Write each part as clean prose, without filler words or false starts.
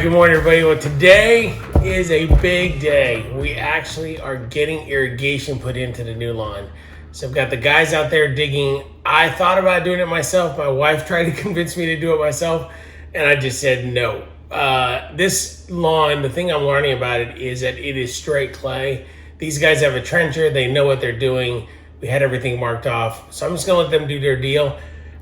good morning, everybody. Well, today is a big day. We actually are getting irrigation put into the new lawn. So I've got the guys out there digging. I thought about doing it myself. My wife tried to convince me to do it myself, and I just said no. This lawn, the thing I'm learning about it is that it is straight clay. These guys have a trencher. They know what they're doing. We had everything marked off. So I'm just going to let them do their deal.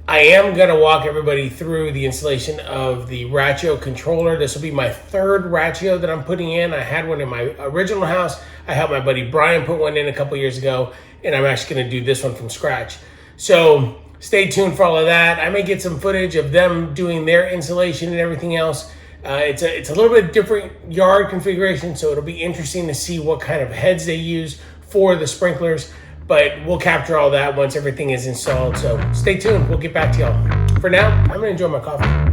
I am going to walk everybody through the installation of the Rachio Controller. This will be my third Rachio that I'm putting in. I had one in my original house. I helped my buddy Brian put one in a couple years ago, and I'm actually going to do this one from scratch. So stay tuned for all of that. I may get some footage of them doing their installation and everything else. It's a little bit different yard configuration, so it'll be interesting to see what kind of heads they use for the sprinklers. But we'll capture all that once everything is installed. So stay tuned. We'll get back to y'all. For now, I'm going to enjoy my coffee.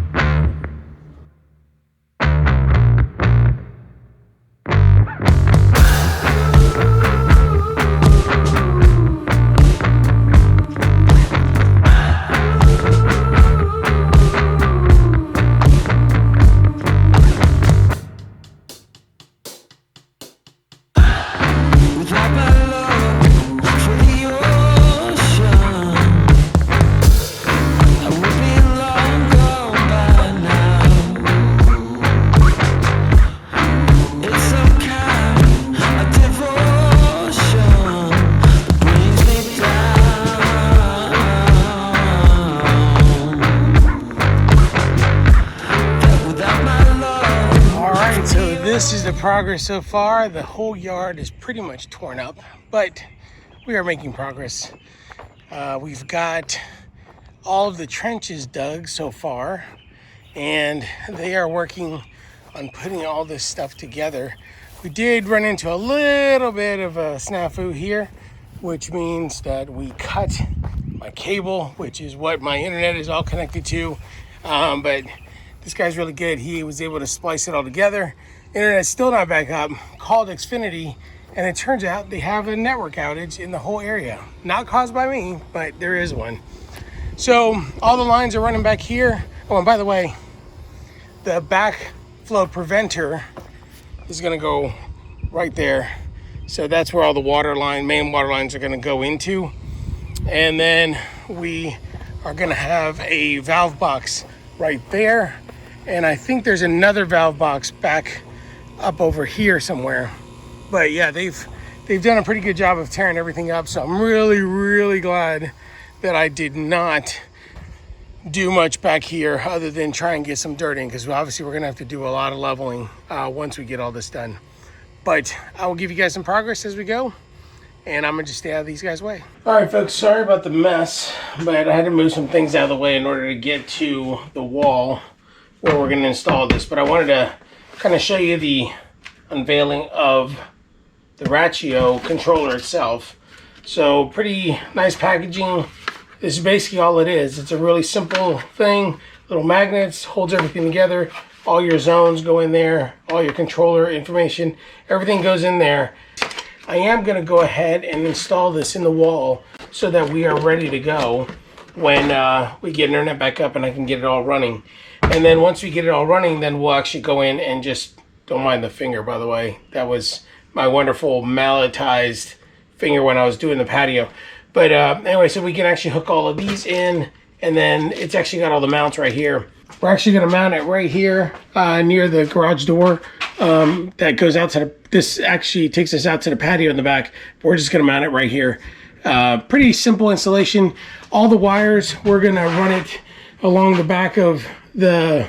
This is the progress so far. The whole yard is pretty much torn up, but we are making progress. We've got all of the trenches dug so far, and they are working on putting all this stuff together. We did run into a little bit of a snafu here, which means that we cut my cable, which is what my internet is all connected to. But this guy's really good. He was able to splice it all together. Internet's still not back up. Called Xfinity, and it turns out they have a network outage in the whole area. Not caused by me, but there is one. So all the lines are running back here. Oh, and by the way, the backflow preventer is gonna go right there. So that's where all the main water lines are gonna go into. And then we are gonna have a valve box right there. And I think there's another valve box back up over here somewhere. But yeah, they've done a pretty good job of tearing everything up. So I'm really glad that I did not do much back here other than try and get some dirt in, because obviously we're gonna have to do a lot of leveling once we get all this done. But I will give you guys some progress as we go, and I'm gonna just stay out of these guys' way. All right, folks, sorry about the mess, but I had to move some things out of the way in order to get to the wall where we're gonna install this. But I wanted to kind of show you the unveiling of the Rachio controller itself. So pretty nice packaging. This is basically all it is. It's a really simple thing. Little magnets, holds everything together. All your zones go in there. All your controller information, everything goes in there. I am gonna go ahead and install this in the wall so that we are ready to go when we get internet back up and I can get it all running. And then once we get it all running, then we'll actually go in and just, don't mind the finger, by the way. That was my wonderful malletized finger when I was doing the patio. But anyway, so we can actually hook all of these in, and then it's actually got all the mounts right here. We're actually gonna mount it right here near the garage door. That goes out to this actually takes us out to the patio in the back. We're just gonna mount it right here. Pretty simple installation. All the wires, we're gonna run it along the back of the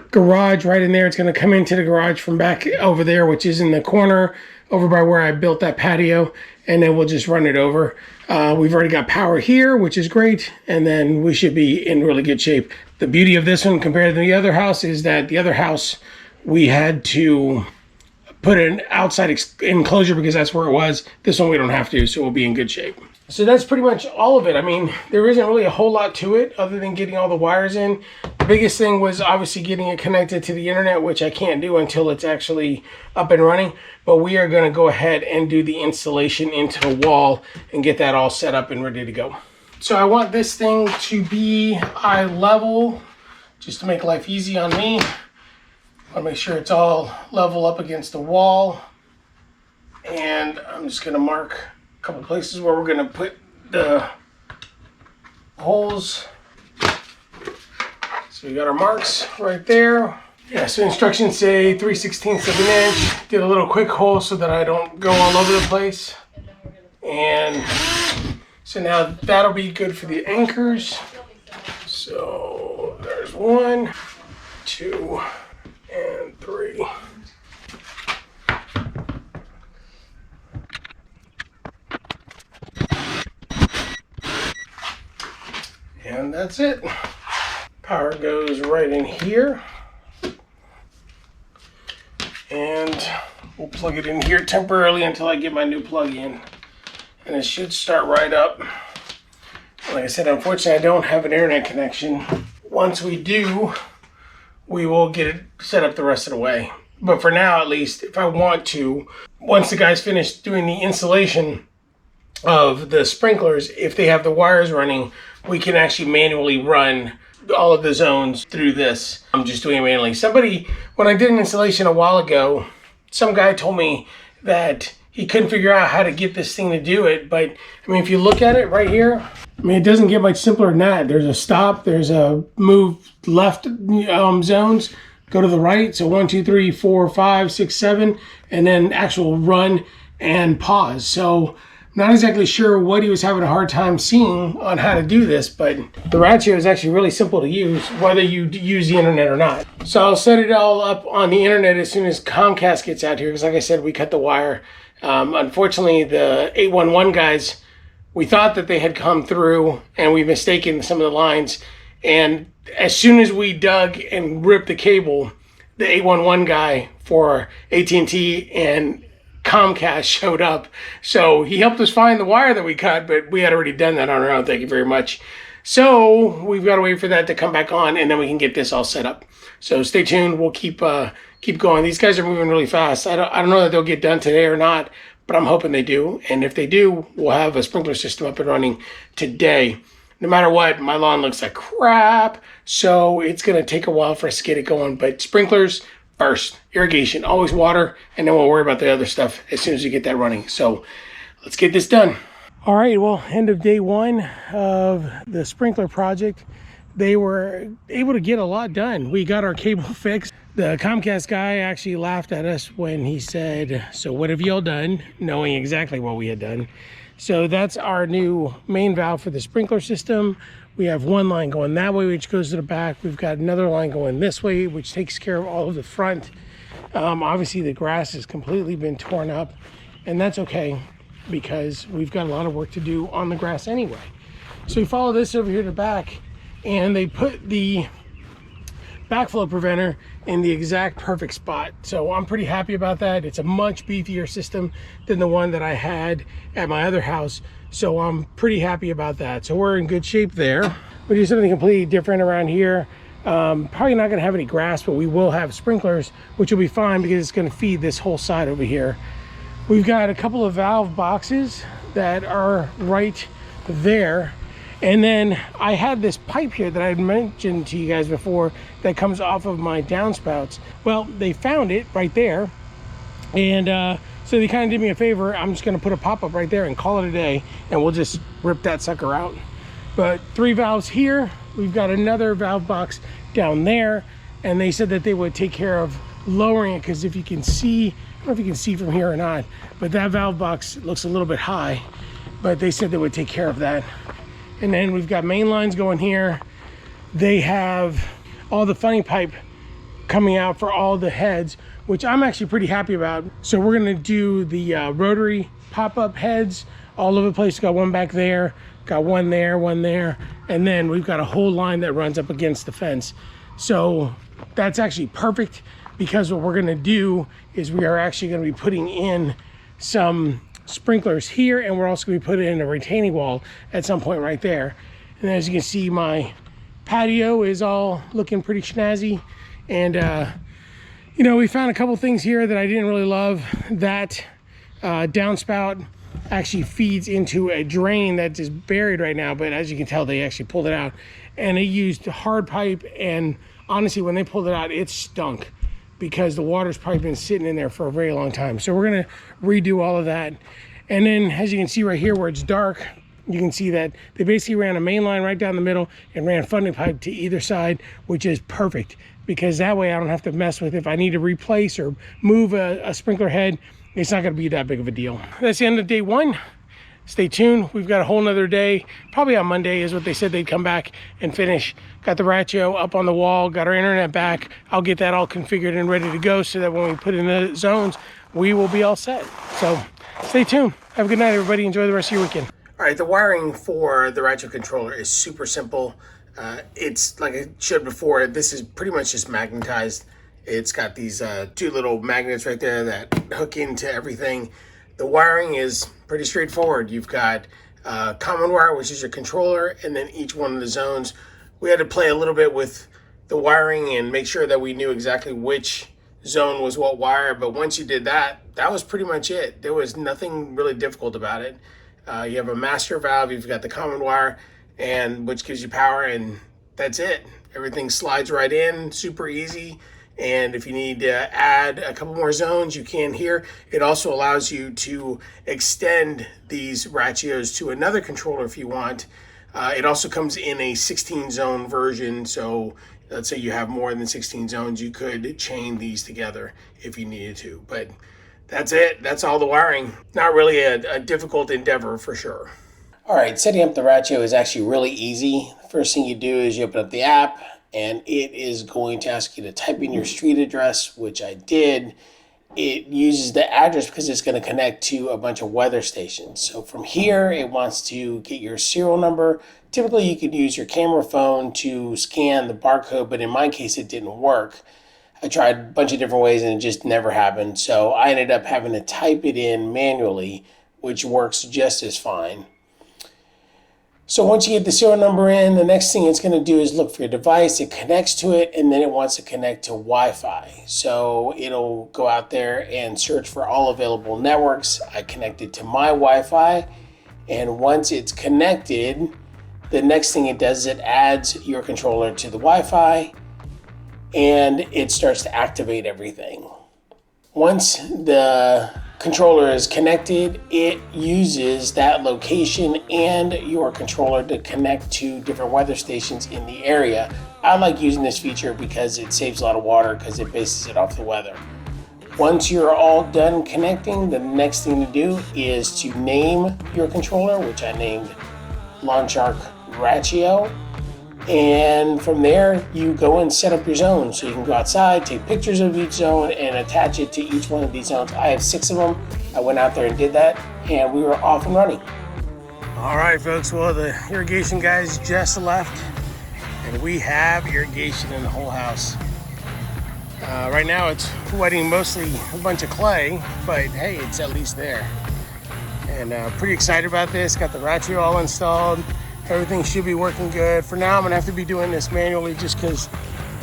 garage right in there. It's going to come into the garage from back over there, which is in the corner over by where I built that patio, and then we'll just run it over. We've already got power here, which is great, and then we should be in really good shape. The beauty of this one compared to the other house is that the other house we had to put an outside enclosure because that's where it was. This one we don't have to, so we'll be in good shape. So that's pretty much all of it. I mean, there isn't really a whole lot to it other than getting all the wires in. The biggest thing was obviously getting it connected to the internet, which I can't do until it's actually up and running. But we are going to go ahead and do the installation into the wall and get that all set up and ready to go. So I want this thing to be eye level, just to make life easy on me. I'll make sure it's all level up against the wall. And I'm just gonna mark a couple places where we're gonna put the holes. So we got our marks right there. Yeah, so instructions say 3/16 of an inch. Did a little quick hole so that I don't go all over the place. And so now that'll be good for the anchors. So there's 1, 2, and 3. And that's it. Power goes right in here. And we'll plug it in here temporarily until I get my new plug in. And it should start right up. Like I said, unfortunately, I don't have an internet connection. Once we do, we will get it set up the rest of the way. But for now, at least, if I want to, once the guys finish doing the installation of the sprinklers, if they have the wires running, we can actually manually run all of the zones through this. I'm just doing it manually. Somebody, when I did an installation a while ago, some guy told me that he couldn't figure out how to get this thing to do it. But I mean, if you look at it right here, I mean, it doesn't get much simpler than that. There's a stop, there's a move left zones, go to the right. So 1, 2, 3, 4, 5, 6, 7, and then actual run and pause. So not exactly sure what he was having a hard time seeing on how to do this, but the Rachio is actually really simple to use, whether you use the internet or not. So I'll set it all up on the internet as soon as Comcast gets out here, because like I said, we cut the wire. Unfortunately, the 811 guys, we thought that they had come through and we mistaken some of the lines. And as soon as we dug and ripped the cable, the 811 guy for AT&T and Comcast showed up. So he helped us find the wire that we cut, but we had already done that on our own. Thank you very much. So we've got to wait for that to come back on, and then we can get this all set up. So stay tuned. We'll keep going. These guys are moving really fast. I don't know that they'll get done today or not, but I'm hoping they do. And if they do, we'll have a sprinkler system up and running today. No matter what, my lawn looks like crap, so it's going to take a while for us to get it going. But sprinklers first, irrigation, always water, and then we'll worry about the other stuff as soon as we get that running. So let's get this done. All right, well, end of day 1 of the sprinkler project. They were able to get a lot done. We got our cable fixed. The Comcast guy actually laughed at us when he said, "So what have y'all done?" Knowing exactly what we had done. So that's our new main valve for the sprinkler system. We have one line going that way, which goes to the back. We've got another line going this way, which takes care of all of the front. Obviously, the grass has completely been torn up, and that's okay because we've got a lot of work to do on the grass anyway. So we follow this over here to the back, and they put the backflow preventer in the exact perfect spot. So I'm pretty happy about that. It's a much beefier system than the one that I had at my other house. So I'm pretty happy about that. So we're in good shape there. We do something completely different around here. Probably not gonna have any grass, but we will have sprinklers, which will be fine because it's gonna feed this whole side over here. We've got a couple of valve boxes that are right there. And then I had this pipe here that I had mentioned to you guys before that comes off of my downspouts. Well, they found it right there. And so they kind of did me a favor. I'm just gonna put a pop-up right there and call it a day, and we'll just rip that sucker out. But 3 valves here. We've got another valve box down there, and they said that they would take care of lowering it, because if you can see, I don't know if you can see from here or not, but that valve box looks a little bit high, but they said they would take care of that. And then we've got main lines going here. They have all the funny pipe coming out for all the heads, which I'm actually pretty happy about. So we're gonna do the rotary pop-up heads all over the place. Got one back there, got one there, and then we've got a whole line that runs up against the fence. So that's actually perfect, because what we're gonna do is we are actually gonna be putting in some sprinklers here, and we're also going to be putting in a retaining wall at some point right there. And as you can see, my patio is all looking pretty snazzy. And you know, we found a couple things here that I didn't really love. That downspout actually feeds into a drain that is buried right now, but as you can tell, they actually pulled it out, and they used hard pipe, and honestly, when they pulled it out, it stunk because the water's probably been sitting in there for a very long time. So we're gonna redo all of that. And then as you can see right here where it's dark, you can see that they basically ran a main line right down the middle and ran funding pipe to either side, which is perfect because that way I don't have to mess with if I need to replace or move a sprinkler head. It's not gonna be that big of a deal. That's the end of day one. Stay tuned. We've got a whole nother day. Probably on Monday is what they said they'd come back and finish. Got the Rachio up on the wall, got our internet back. I'll get that all configured and ready to go so that when we put in the zones, we will be all set. So stay tuned. Have a good night, everybody. Enjoy the rest of your weekend. All right, the wiring for the Rachio controller is super simple. It's like I showed before, this is pretty much just magnetized. It's got these two little magnets right there that hook into everything. The wiring is pretty straightforward. You've got common wire, which is your controller, and then each one of the zones. We had to play a little bit with the wiring and make sure that we knew exactly which zone was what wire. But once you did that, that was pretty much it. There was nothing really difficult about it. You have a master valve, you've got the common wire, and which gives you power, and that's it. Everything slides right in, super easy. And if you need to add a couple more zones, you can here. It also allows you to extend these Rachios to another controller if you want. It also comes in a 16 zone version. So let's say you have more than 16 zones, you could chain these together if you needed to. But that's it. That's all the wiring. Not really a difficult endeavor for sure. All right, setting up the Rachio is actually really easy. The first thing you do is you open up the app, and it is going to ask you to type in your street address, which I did. It uses the address because it's going to connect to a bunch of weather stations. So from here, it wants to get your serial number. Typically, you could use your camera phone to scan the barcode, but in my case, it didn't work. I tried a bunch of different ways and it just never happened. So I ended up having to type it in manually, which works just as fine. So once you get the serial number in, the next thing it's going to do is look for your device. It connects to it, and then it wants to connect to Wi-Fi. So it'll go out there and search for all available networks. I connected to my Wi-Fi, and once it's connected, the next thing it does is it adds your controller to the Wi-Fi, and it starts to activate everything. Once the controller is connected, it uses that location and your controller to connect to different weather stations in the area. I like using this feature because it saves a lot of water because it bases it off the weather. Once you're all done connecting, the next thing to do is to name your controller, which I named Lawn Shark Rachio. And from there, you go and set up your zone. So you can go outside, take pictures of each zone, and attach it to each one of these zones. I have 6 of them. I went out there and did that, and we were off and running. All right, folks. Well, the irrigation guys just left, and we have irrigation in the whole house. Right now, it's wetting mostly a bunch of clay, but hey, it's at least there. And pretty excited about this. Got the Rachio all installed. Everything should be working good. For now, I'm gonna have to be doing this manually just because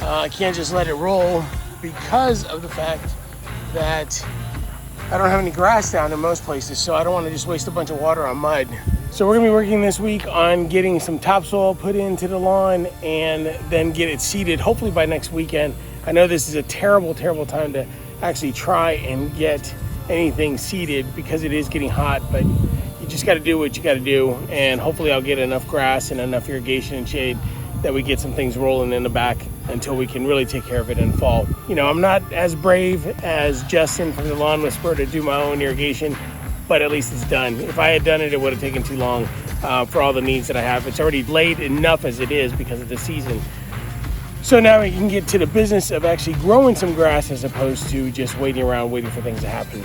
I can't just let it roll because of the fact that I don't have any grass down in most places, so I don't want to just waste a bunch of water on mud. So we're gonna be working this week on getting some topsoil put into the lawn and then get it seeded, hopefully by next weekend. I know this is a terrible, terrible time to actually try and get anything seeded because it is getting hot, but you just got to do what you got to do, and hopefully I'll get enough grass and enough irrigation and shade that we get some things rolling in the back until we can really take care of it in fall. You know, I'm not as brave as Justin from the Lawn Whisperer to do my own irrigation, but at least it's done. If I had done it, it would have taken too long for all the needs that I have. It's already late enough as it is because of the season. So now we can get to the business of actually growing some grass as opposed to just waiting around waiting for things to happen.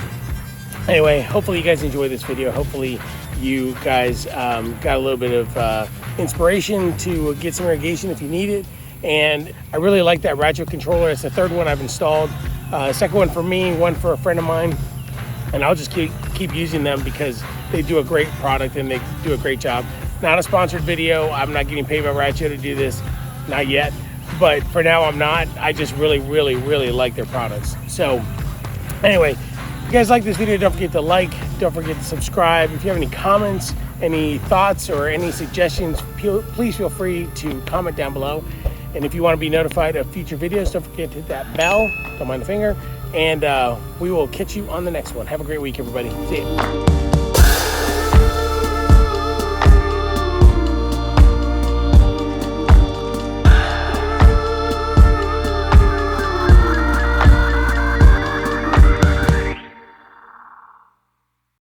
Anyway, hopefully you guys enjoyed this video. Hopefully you guys got a little bit of inspiration to get some irrigation if you need it. And I really like that Rachio controller. It's the 3rd one I've installed. Second one for me, one for a friend of mine. And I'll just keep using them because they do a great product and they do a great job. Not a sponsored video. I'm not getting paid by Rachio to do this, not yet. But for now, I'm not. I just really, really, really like their products. So anyway, if you guys like this video, don't forget to like, don't forget to subscribe. If you have any comments, any thoughts, or any suggestions, please feel free to comment down below. And if you want to be notified of future videos, don't forget to hit that bell. Don't mind the finger. And we will catch you on the next one. Have a great week, everybody. See you.